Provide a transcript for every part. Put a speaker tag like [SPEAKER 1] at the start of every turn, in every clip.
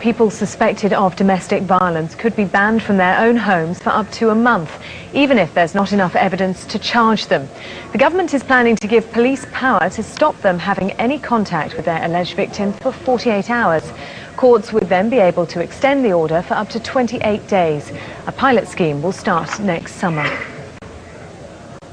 [SPEAKER 1] people suspected of domestic violence could be banned from their own homes for up to a month, even if there's not enough evidence to charge them. The government is planning to give police power to stop them having any contact with their alleged victim for 48 hours. Courts would then be able to extend the order for up to 28 days. A pilot scheme will start next summer.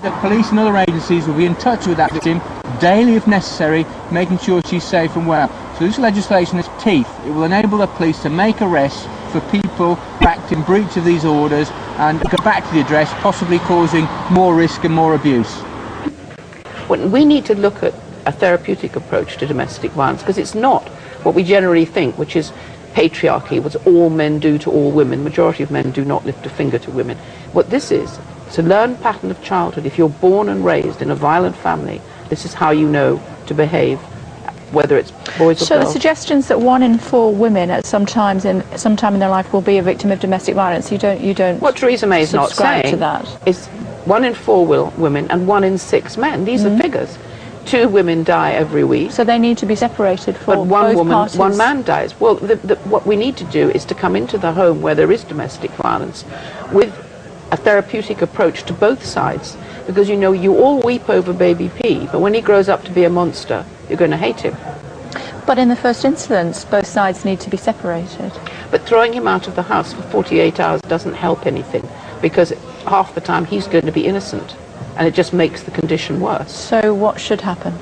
[SPEAKER 2] The police and other agencies will be in touch with that victim daily if necessary, making sure she's safe and well. So this legislation has teeth. It will enable the police to make arrests for people who act in breach of these orders and go back to the address, possibly causing more risk and more abuse.
[SPEAKER 3] We need to look at a therapeutic approach to domestic violence, because it's not what we generally think, which is patriarchy, what all men do to all women. The majority of men do not lift a finger to women. What this is, it's a learned pattern of childhood. If you're born and raised in a violent family, this is how you know to behave, whether it's boys or girls.
[SPEAKER 4] So the suggestions that 1 in 4 women at some time in their life will be a victim of domestic violence, you don't
[SPEAKER 3] what Theresa May is not saying
[SPEAKER 4] to that.
[SPEAKER 3] Is 1 in 4 women and 1 in 6 men. These are figures. 2 women die every week.
[SPEAKER 4] So they need to be separated for
[SPEAKER 3] but 1 woman,
[SPEAKER 4] parties.
[SPEAKER 3] 1 man dies. Well, what we need to do is to come into the home where there is domestic violence with a therapeutic approach to both sides, because you know you all weep over baby P, but when he grows up to be a monster, you're going to hate him.
[SPEAKER 4] But in the first instance, both sides need to be separated.
[SPEAKER 3] But throwing him out of the house for 48 hours doesn't help anything, because half the time he's going to be innocent, and it just makes the condition worse.
[SPEAKER 4] So what should happen?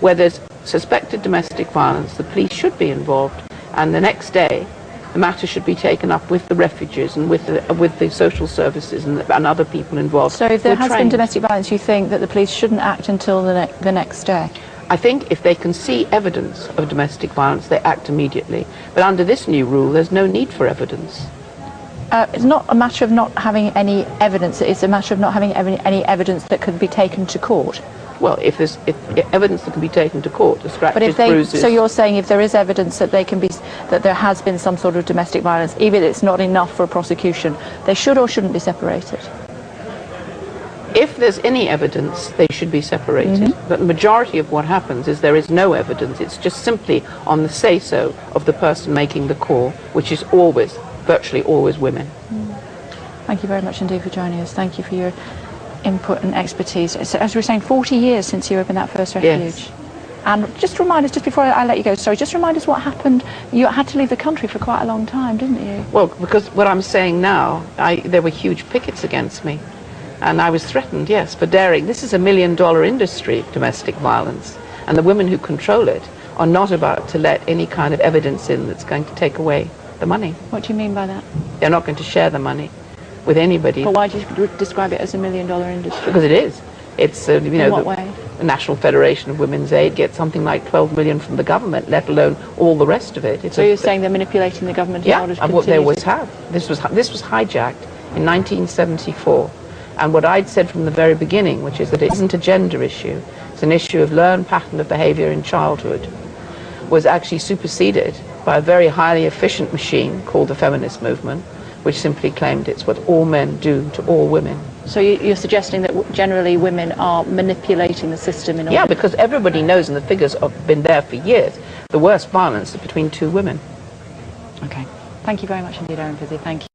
[SPEAKER 3] Where there's suspected domestic violence, the police should be involved, and the next day the matter should be taken up with the refugees and with the social services and other people involved.
[SPEAKER 4] So if there has been domestic violence, you think that the police shouldn't act until the next day?
[SPEAKER 3] I think if they can see evidence of domestic violence, they act immediately. But under this new rule, there's no need for evidence.
[SPEAKER 4] It's not a matter of not having any evidence, it's a matter of not having any evidence that could be taken to court.
[SPEAKER 3] Well, if there's evidence that can be taken to court, the scratches, bruises...
[SPEAKER 4] So you're saying if there is evidence that that there has been some sort of domestic violence, even if it's not enough for a prosecution, they should or shouldn't be separated?
[SPEAKER 3] If there's any evidence, they should be separated. But the majority of what happens is there is no evidence. It's just simply on the say-so of the person making the call, which is always, virtually always women.
[SPEAKER 4] Thank you very much indeed for joining us. Thank you for your input and expertise. So, as we were saying, 40 years since you opened that first refuge.
[SPEAKER 3] Yes.
[SPEAKER 4] And just remind us, just before I let you go, sorry, just remind us what happened. You had to leave the country for quite a long time, didn't you? Well,
[SPEAKER 3] because what I'm saying now, there were huge pickets against me. And I was threatened, yes, for daring. This is $1 million industry, domestic violence. And the women who control it are not about to let any kind of evidence in that's going to take away the money.
[SPEAKER 4] What do you mean by that?
[SPEAKER 3] They're not going to share the money with anybody.
[SPEAKER 4] But why do you describe it as $1 million industry?
[SPEAKER 3] Because it is. It's, you know,
[SPEAKER 4] in what way?
[SPEAKER 3] The National Federation of Women's Aid gets something like 12 million from the government, let alone all the rest of it.
[SPEAKER 4] So you're saying they're manipulating the government in order to continue?
[SPEAKER 3] Yeah, what they always have. This was hijacked in 1974. And what I'd said from the very beginning, which is that it isn't a gender issue, it's an issue of learned pattern of behavior in childhood, was actually superseded by a very highly efficient machine called the feminist movement, which simply claimed it's what all men do to all women.
[SPEAKER 4] So you're suggesting that generally women are manipulating the system in order...
[SPEAKER 3] Yeah, because everybody knows, and the figures have been there for years, the worst violence is between 2 women.
[SPEAKER 4] Okay. Thank you very much indeed, Erin Pizzey. Thank you.